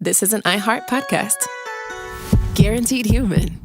this is an iHeart podcast. Guaranteed human.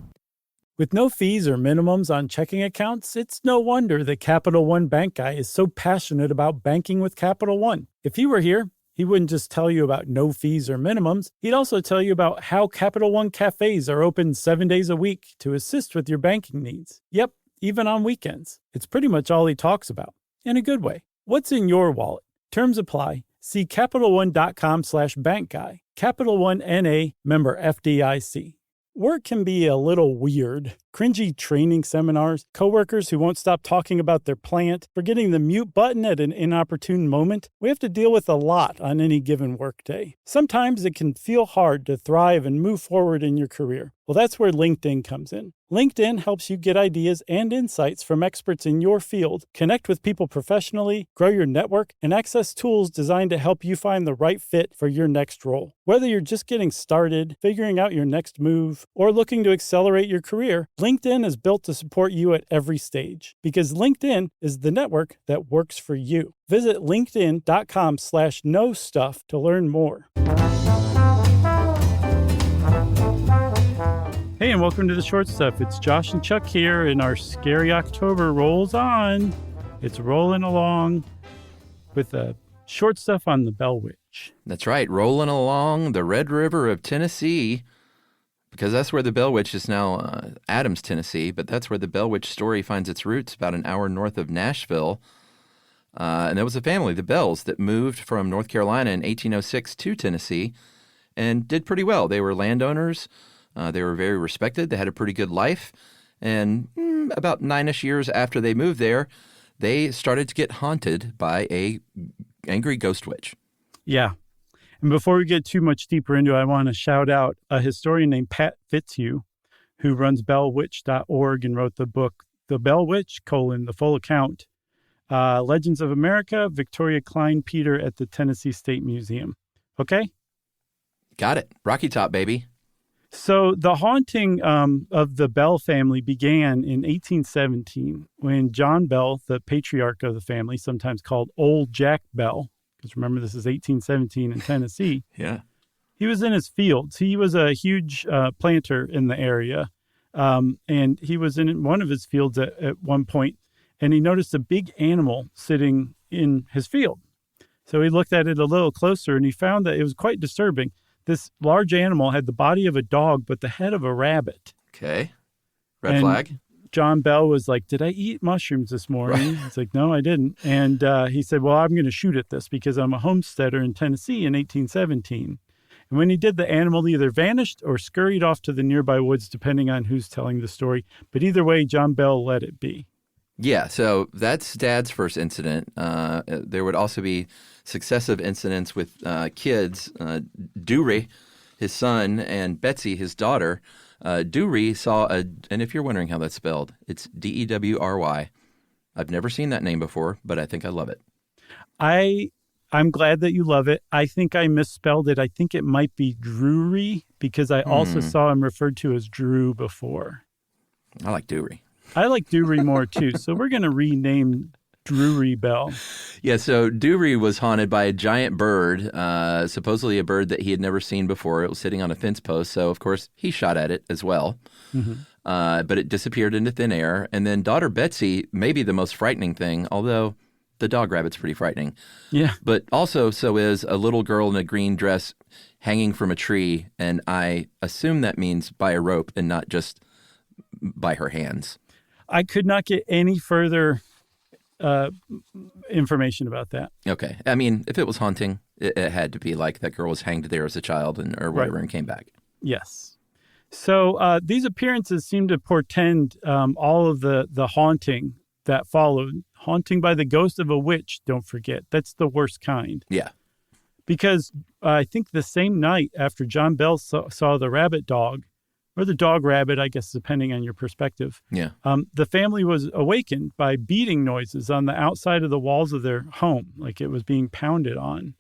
With no fees or minimums on checking accounts, it's no wonder that Capital One Bank Guy is so passionate about banking with Capital One. If he were here, he wouldn't just tell you about no fees or minimums. He'd also tell you about how Capital One cafes are open 7 days a week to assist with your banking needs. Yep, even on weekends. It's pretty much all he talks about, in a good way. What's in your wallet? Terms apply. See CapitalOne.com/bankguy. Capital One N.A., member FDIC. Work can be a little weird. Cringy training seminars, coworkers who won't stop talking about their plant, forgetting the mute button at an inopportune moment. We have to deal with a lot on any given workday. Sometimes it can feel hard to thrive and move forward in your career. Well, that's where LinkedIn comes in. LinkedIn helps you get ideas and insights from experts in your field, connect with people professionally, grow your network, and access tools designed to help you find the right fit for your next role. Whether you're just getting started, figuring out your next move, or looking to accelerate your career, LinkedIn is built to support you at every stage, because LinkedIn is the network that works for you. Visit linkedin.com/knowstuff to learn more. Hey, and welcome to The Short Stuff. It's Josh and Chuck here, and our scary October rolls on. It's rolling along with the short stuff on the Bell Witch. That's right, rolling along the Red River of Tennessee, because that's where the Bell Witch is now, Adams, Tennessee, but that's where the Bell Witch story finds its roots, about an hour north of Nashville. And there was a family, the Bells, that moved from North Carolina in 1806 to Tennessee and did pretty well. They were landowners. They were very respected. They had a pretty good life. And about 9-ish years after they moved there, they started to get haunted by a angry ghost witch. Yeah. And before we get too much deeper into it, I want to shout out a historian named Pat Fitzhugh, who runs bellwitch.org and wrote the book, The Bell Witch, the full account, Legends of America, Victoria Klein Peter at the Tennessee State Museum. Okay? Got it. Rocky Top, baby. So the haunting of the Bell family began in 1817 when John Bell, the patriarch of the family, sometimes called Old Jack Bell, because remember this is 1817 in Tennessee. Yeah. He was in his fields. He was a huge planter in the area, and he was in one of his fields at one point, and he noticed a big animal sitting in his field. So he looked at it a little closer, and he found that it was quite disturbing. This large animal had the body of a dog, but the head of a rabbit. Okay. Red flag. John Bell was like, "Did I eat mushrooms this morning?" Right. It's like, "No, I didn't." And he said, "Well, I'm going to shoot at this because I'm a homesteader in Tennessee in 1817. And when he did, the animal either vanished or scurried off to the nearby woods, depending on who's telling the story. But either way, John Bell let it be. Yeah, so that's Dad's first incident. There would also be successive incidents with kids. Dewry, his son, and Betsy, his daughter. Dewry saw and if you're wondering how that's spelled, it's Dewry. I've never seen that name before, but I think I love it. I'm glad that you love it. I think I misspelled it. I think it might be Drury, because I also saw him referred to as Drew before. I like Dewry. I like Dewry more, too. So we're going to rename Drury Bell. Yeah, so Dewry was haunted by a giant bird, supposedly a bird that he had never seen before. It was sitting on a fence post, so of course he shot at it as well. Mm-hmm. But it disappeared into thin air. And then daughter Betsy, maybe the most frightening thing, although the dog rabbit's pretty frightening. Yeah. But also so is a little girl in a green dress hanging from a tree, and I assume that means by a rope and not just by her hands. I could not get any further information about that. Okay. I mean, if it was haunting, it had to be like that girl was hanged there as a child or whatever, right, and came back. Yes. So these appearances seem to portend all of the haunting that followed. Haunting by the ghost of a witch, don't forget. That's the worst kind. Yeah. Because I think the same night after John Bell saw the rabbit dog, or the dog rabbit, I guess, depending on your perspective. Yeah. The family was awakened by beating noises on the outside of the walls of their home, like it was being pounded on.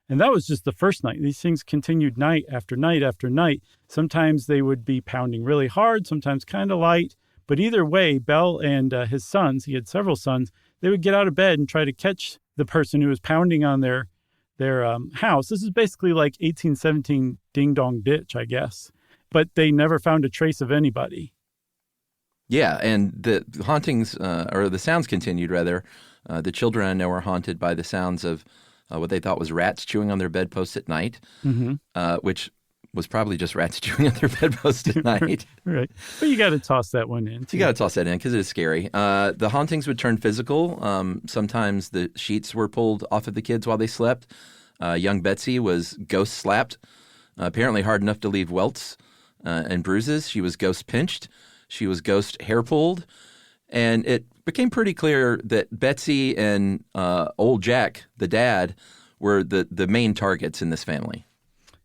And that was just the first night. These things continued night after night after night. Sometimes they would be pounding really hard, sometimes kind of light. But either way, Bell and his sons, he had several sons, they would get out of bed and try to catch the person who was pounding on their their house. This is basically like 1817 Ding Dong Ditch, I guess. But they never found a trace of anybody. Yeah, and the hauntings, or the sounds continued, rather. The children I know are haunted by the sounds of what they thought was rats chewing on their bedposts at night, which was probably just rats chewing on their bedposts at night. Right. But you got to toss that one in, too. You got to toss that in because it is scary. The hauntings would turn physical. Sometimes the sheets were pulled off of the kids while they slept. Young Betsy was ghost slapped, apparently hard enough to leave welts and bruises. She was ghost pinched. She was ghost hair pulled. And it became pretty clear that Betsy and old Jack, the dad, were the main targets in this family.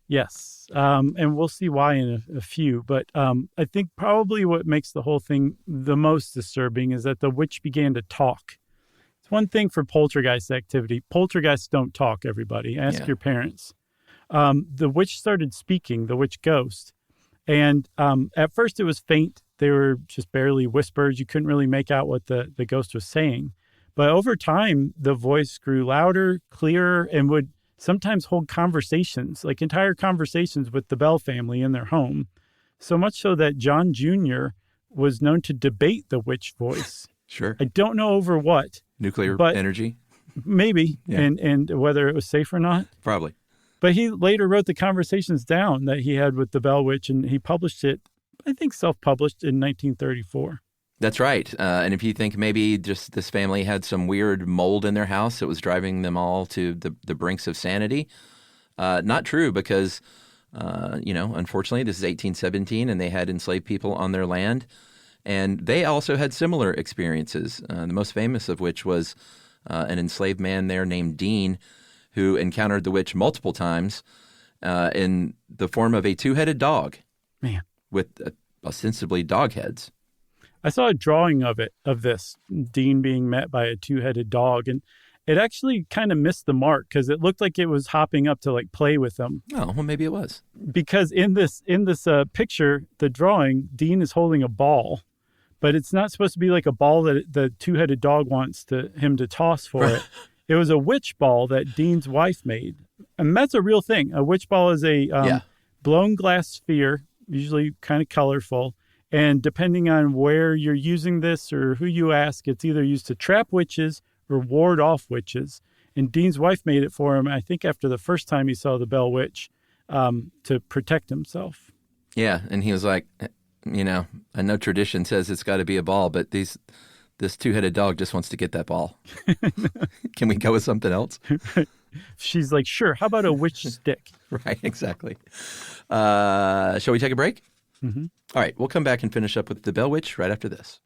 Yes. And we'll see why in a few. But I think probably what makes the whole thing the most disturbing is that the witch began to talk. It's one thing for poltergeist activity. Poltergeists don't talk, everybody. Ask your parents. The witch started speaking, the witch ghost. And at first it was faint. They were just barely whispers. You couldn't really make out what the ghost was saying. But over time, the voice grew louder, clearer, and would sometimes hold conversations, like entire conversations with the Bell family in their home. So much so that John Jr. was known to debate the witch voice. Sure. I don't know over what. Nuclear energy? Maybe, yeah. and whether it was safe or not. Probably. But he later wrote the conversations down that he had with the Bell Witch, and he published it, I think self-published in 1934. That's right. And if you think maybe just this family had some weird mold in their house that was driving them all to the brinks of sanity, not true because, unfortunately, this is 1817 and they had enslaved people on their land. And they also had similar experiences, the most famous of which was an enslaved man there named Dean who encountered the witch multiple times in the form of a two-headed dog. Man. With ostensibly dog heads. I saw a drawing of this, Dean being met by a two-headed dog, and it actually kind of missed the mark because it looked like it was hopping up to like play with them. Oh, well, maybe it was. Because in this picture, the drawing, Dean is holding a ball, but it's not supposed to be like a ball that the two-headed dog wants him to toss for it. It was a witch ball that Dean's wife made, and that's a real thing. A witch ball is a blown glass sphere, usually kind of colorful. And depending on where you're using this or who you ask, it's either used to trap witches or ward off witches. And Dean's wife made it for him, I think, after the first time he saw the Bell Witch, to protect himself. Yeah, and he was like, I know tradition says it's got to be a ball, but this two-headed dog just wants to get that ball. Can we go with something else? She's like, sure, how about a witch stick? Right, exactly. Shall we take a break? Mm-hmm. All right, we'll come back and finish up with the Bell Witch right after this.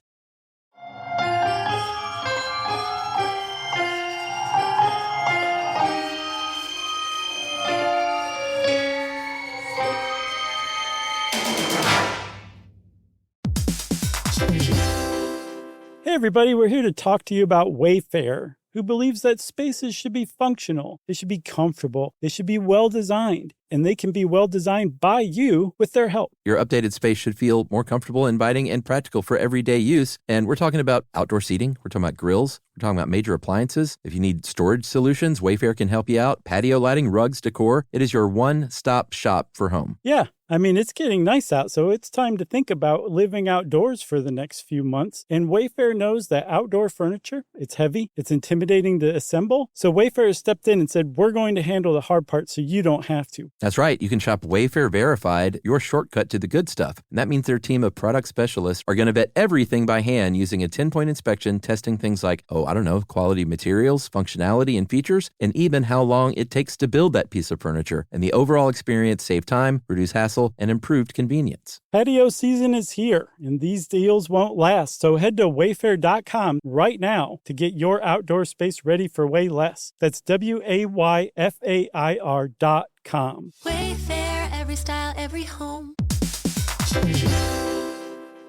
Hey everybody, we're here to talk to you about Wayfair, who believes that spaces should be functional, they should be comfortable, they should be well-designed, and they can be well-designed by you with their help. Your updated space should feel more comfortable, inviting, and practical for everyday use. And we're talking about outdoor seating. We're talking about grills. We're talking about major appliances. If you need storage solutions, Wayfair can help you out. Patio lighting, rugs, decor. It is your one-stop shop for home. Yeah. I mean, it's getting nice out, so it's time to think about living outdoors for the next few months. And Wayfair knows that outdoor furniture, it's heavy, it's intimidating to assemble. So Wayfair has stepped in and said, we're going to handle the hard part so you don't have to. That's right. You can shop Wayfair Verified, your shortcut to the good stuff. And that means their team of product specialists are going to vet everything by hand using a 10-point inspection, testing things like, quality materials, functionality, and features, and even how long it takes to build that piece of furniture. And the overall experience save time, reduce hassle, and improved convenience. Patio season is here, and these deals won't last. So head to wayfair.com right now to get your outdoor space ready for way less. That's WAYFAIR.com. Wayfair, every style, every home.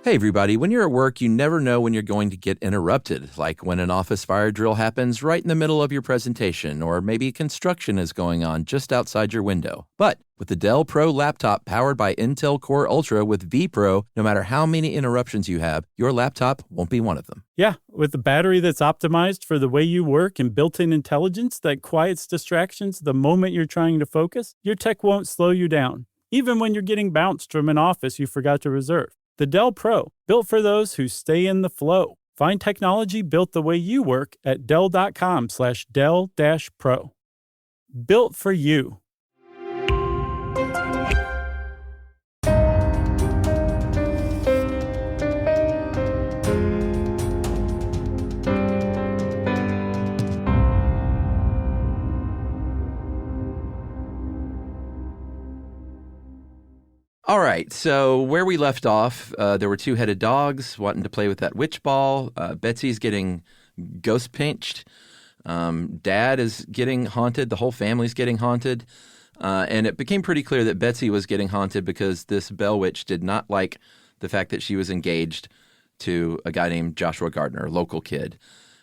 Hey, everybody. When you're at work, you never know when you're going to get interrupted, like when an office fire drill happens right in the middle of your presentation, or maybe construction is going on just outside your window. But with the Dell Pro laptop powered by Intel Core Ultra with vPro, no matter how many interruptions you have, your laptop won't be one of them. Yeah, with a battery that's optimized for the way you work and built-in intelligence that quiets distractions the moment you're trying to focus, your tech won't slow you down, even when you're getting bounced from an office you forgot to reserve. The Dell Pro, built for those who stay in the flow. Find technology built the way you work at Dell.com/Dell-Pro. Built for you. All right, so where we left off, there were two-headed dogs wanting to play with that witch ball. Betsy's getting ghost pinched. Dad is getting haunted. The whole family's getting haunted. And it became pretty clear that Betsy was getting haunted because this Bell Witch did not like the fact that she was engaged to a guy named Joshua Gardner, a local kid.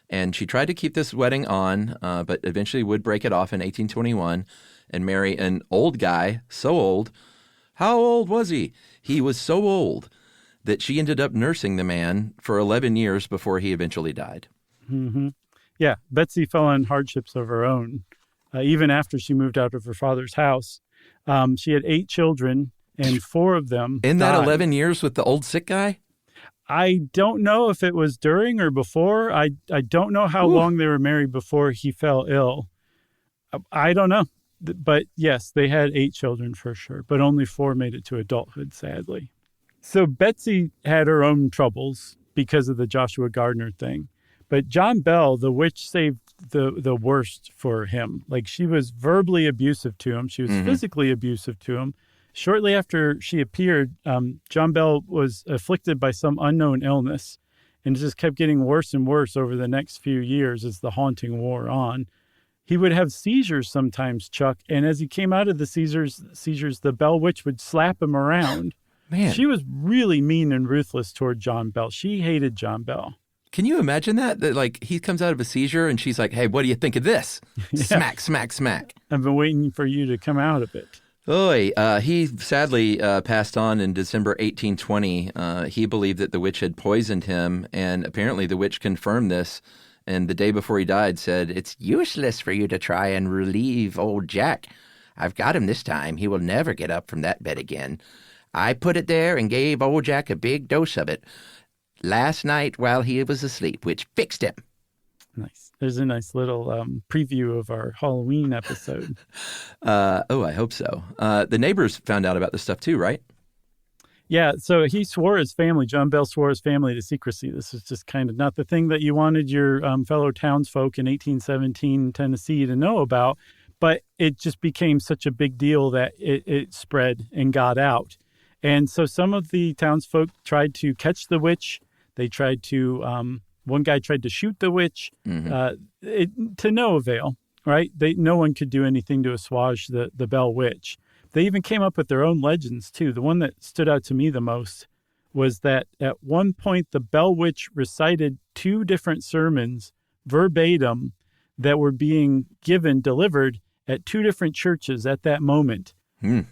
And she tried to keep this wedding on, but eventually would break it off in 1821 and marry an old guy, so old. How old was he? He was so old that she ended up nursing the man for 11 years before he eventually died. Mm-hmm. Yeah, Betsy fell on hardships of her own, even after she moved out of her father's house. She had 8 children, and 4 of them In died. that 11 years with the old sick guy? I don't know if it was during or before. I don't know how long they were married before he fell ill. I don't know. But yes, they had 8 children for sure, but only 4 made it to adulthood, sadly. So Betsy had her own troubles because of the Joshua Gardner thing. But John Bell, the witch, saved the worst for him. Like, she was verbally abusive to him. She was physically abusive to him. Shortly after she appeared, John Bell was afflicted by some unknown illness, and it just kept getting worse and worse over the next few years as the haunting wore on. He would have seizures sometimes, Chuck, and as he came out of the seizures, the Bell Witch would slap him around. Man. She was really mean and ruthless toward John Bell. She hated John Bell. Can you imagine that? That, like, he comes out of a seizure and she's like, hey, what do you think of this? Yeah. Smack, smack, smack. I've been waiting for you to come out of it. Oy, he sadly passed on in December 1820. He believed that the witch had poisoned him, and apparently the witch confirmed this. And the day before he died said, it's useless for you to try and relieve old Jack. I've got him this time. He will never get up from that bed again. I put it there and gave old Jack a big dose of it last night while he was asleep, which fixed him. Nice. There's a nice little preview of our Halloween episode. I hope so. The neighbors found out about this stuff too, right? Yeah, so he swore his family, John Bell swore his family to secrecy. This is just kind of not the thing that you wanted your fellow townsfolk in 1817 Tennessee to know about, but it just became such a big deal that it spread and got out. And so some of the townsfolk tried to catch the witch. They tried to, one guy tried to shoot the witch, to no avail, right? No one could do anything to assuage the Bell Witch. They even came up with their own legends, too. The one that stood out to me the most was that at one point, the Bell Witch recited 2 different sermons verbatim that were being delivered at 2 different churches at that moment,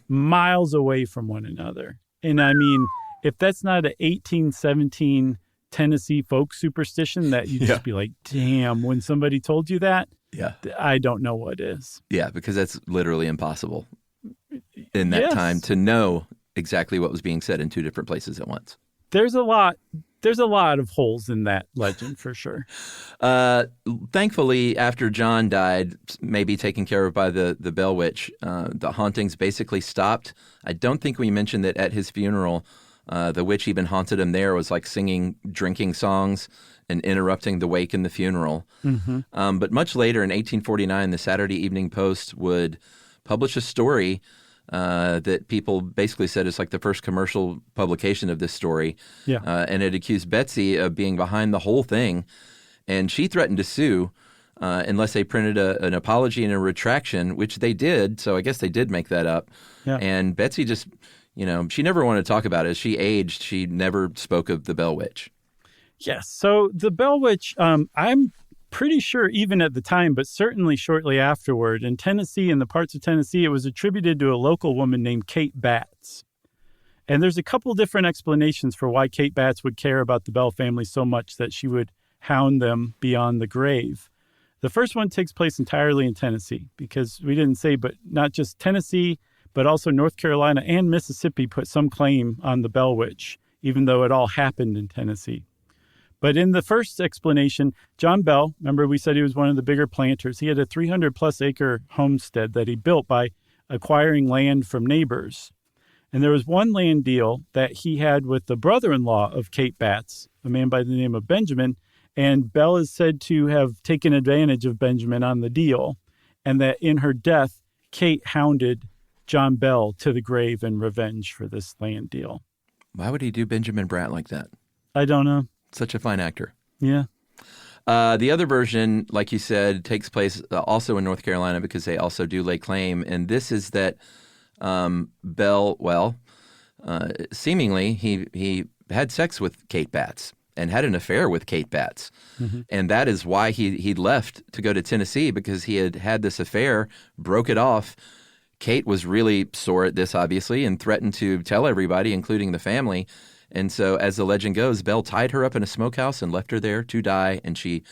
miles away from one another. And I mean, if that's not an 1817 Tennessee folk superstition that you just be like, damn, when somebody told you that, I don't know what is. Yeah, because that's literally impossible in that time to know exactly what was being said in 2 different places at once. There's a lot of holes in that legend for sure. Thankfully, after John died, maybe taken care of by the Bell Witch, the hauntings basically stopped. I don't think we mentioned that at his funeral, the witch even haunted him there, was like singing drinking songs and interrupting the wake and the funeral. But much later in 1849, the Saturday Evening Post would publish a story that people basically said is like the first commercial publication of this story. And it accused Betsy of being behind the whole thing. And she threatened to sue unless they printed an apology and a retraction, which they did. So I guess they did make that up. And Betsy just, she never wanted to talk about it. As she aged, she never spoke of the Bell Witch. Yes. So the Bell Witch, I'm pretty sure even at the time, but certainly shortly afterward, in Tennessee, in the parts of Tennessee, it was attributed to a local woman named Kate Batts. And there's a couple different explanations for why Kate Batts would care about the Bell family so much that she would hound them beyond the grave. The first one takes place entirely in Tennessee, because we didn't say, but not just Tennessee, but also North Carolina and Mississippi put some claim on the Bell Witch, even though it all happened in Tennessee. But in the first explanation, John Bell, remember we said he was one of the bigger planters. He had a 300-plus acre homestead that he built by acquiring land from neighbors. And there was one land deal that he had with the brother-in-law of Kate Batts, a man by the name of Benjamin, and Bell is said to have taken advantage of Benjamin on the deal, and that in her death, Kate hounded John Bell to the grave in revenge for this land deal. Why would he do Benjamin Bratt like that? I don't know. Such a fine actor. Yeah. The other version, like you said, takes place also in North Carolina because they also do lay claim. And this is that Bell, seemingly he had sex with Kate Batts and had an affair with Kate Batts. Mm-hmm. And that is why he left to go to Tennessee, because he had this affair, broke it off. Kate was really sore at this, obviously, and threatened to tell everybody, including the family. And so, as the legend goes, Bell tied her up in a smokehouse and left her there to die, and she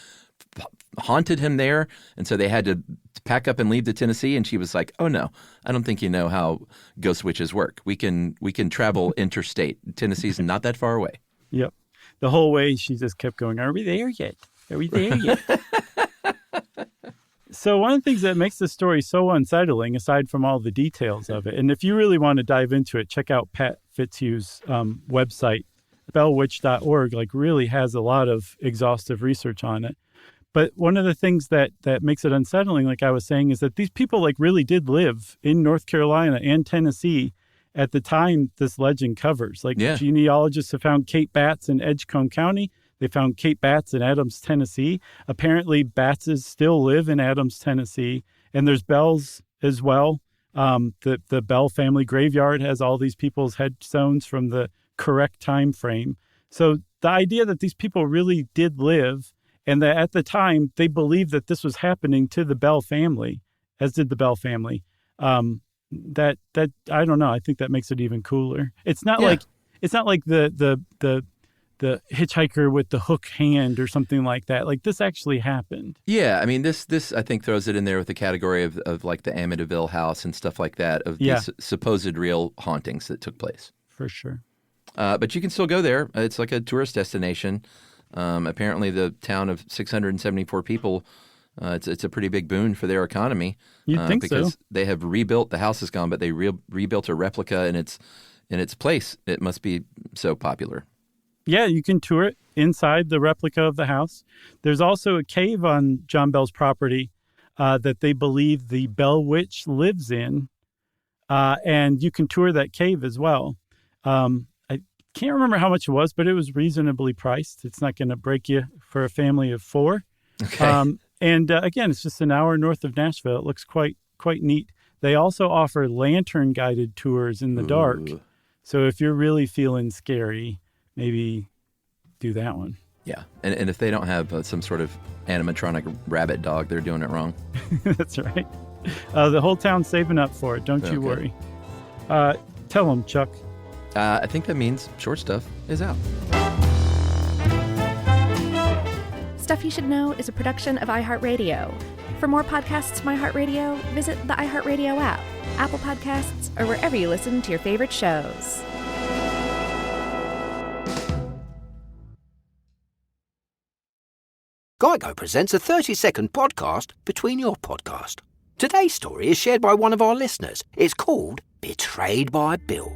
haunted him there. And so they had to pack up and leave to Tennessee, and she was like, "Oh no, I don't think you know how ghost witches work. We can travel interstate. Tennessee's not that far away." Yep. The whole way she just kept going, "Are we there yet? Are we there yet?" So one of the things that makes the story so unsettling, aside from all the details of it, and if you really want to dive into it, check out Pat Fitzhugh's website, bellwitch.org, really has a lot of exhaustive research on it. But one of the things that makes it unsettling, like I was saying, is that these people really did live in North Carolina and Tennessee at the time this legend covers. Genealogists have found Kate Batts in Edgecombe County. They found Kate Batts in Adams, Tennessee. Apparently, Battses still live in Adams, Tennessee. And there's Bells as well. The Bell family graveyard has all these people's headstones from the correct time frame. So the idea that these people really did live, and that at the time they believed that this was happening to the Bell family, as did the Bell family, that I don't know. I think that makes it even cooler. It's not like the hitchhiker with the hook hand or something like that. This actually happened. Yeah, I mean, this I think throws it in there with the category of the Amityville house and stuff like that, of these supposed real hauntings that took place. For sure. But you can still go there. It's like a tourist destination. Apparently, the town of 674 people, it's a pretty big boon for their economy. You'd think because so. They have rebuilt, the house is gone, but they rebuilt a replica in its place. It must be so popular. Yeah, you can tour it inside the replica of the house. There's also a cave on John Bell's property that they believe the Bell Witch lives in, and you can tour that cave as well. I can't remember how much it was, but it was reasonably priced. It's not going to break you for a family of 4. Okay. Again, it's just an hour north of Nashville. It looks quite neat. They also offer lantern-guided tours in the dark. So if you're really feeling scary, maybe do that one. Yeah, and if they don't have some sort of animatronic rabbit dog, they're doing it wrong. That's right. The whole town's saving up for it. Don't you worry. Tell them, Chuck. I think that means Short Stuff is out. Stuff You Should Know is a production of iHeartRadio. For more podcasts from iHeartRadio, visit the iHeartRadio app, Apple Podcasts, or wherever you listen to your favorite shows. Geico presents a 30-second podcast between your podcast. Today's story is shared by one of our listeners. It's called Betrayed by Bill.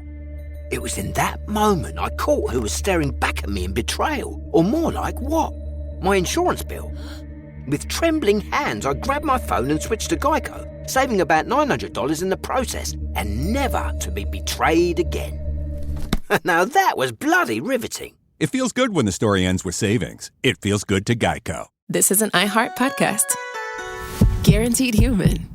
It was in that moment I caught who was staring back at me in betrayal. Or more like what? My insurance bill. With trembling hands, I grabbed my phone and switched to Geico, saving about $900 in the process, and never to be betrayed again. Now that was bloody riveting. It feels good when the story ends with savings. It feels good to Geico. This is an iHeart podcast. Guaranteed Human.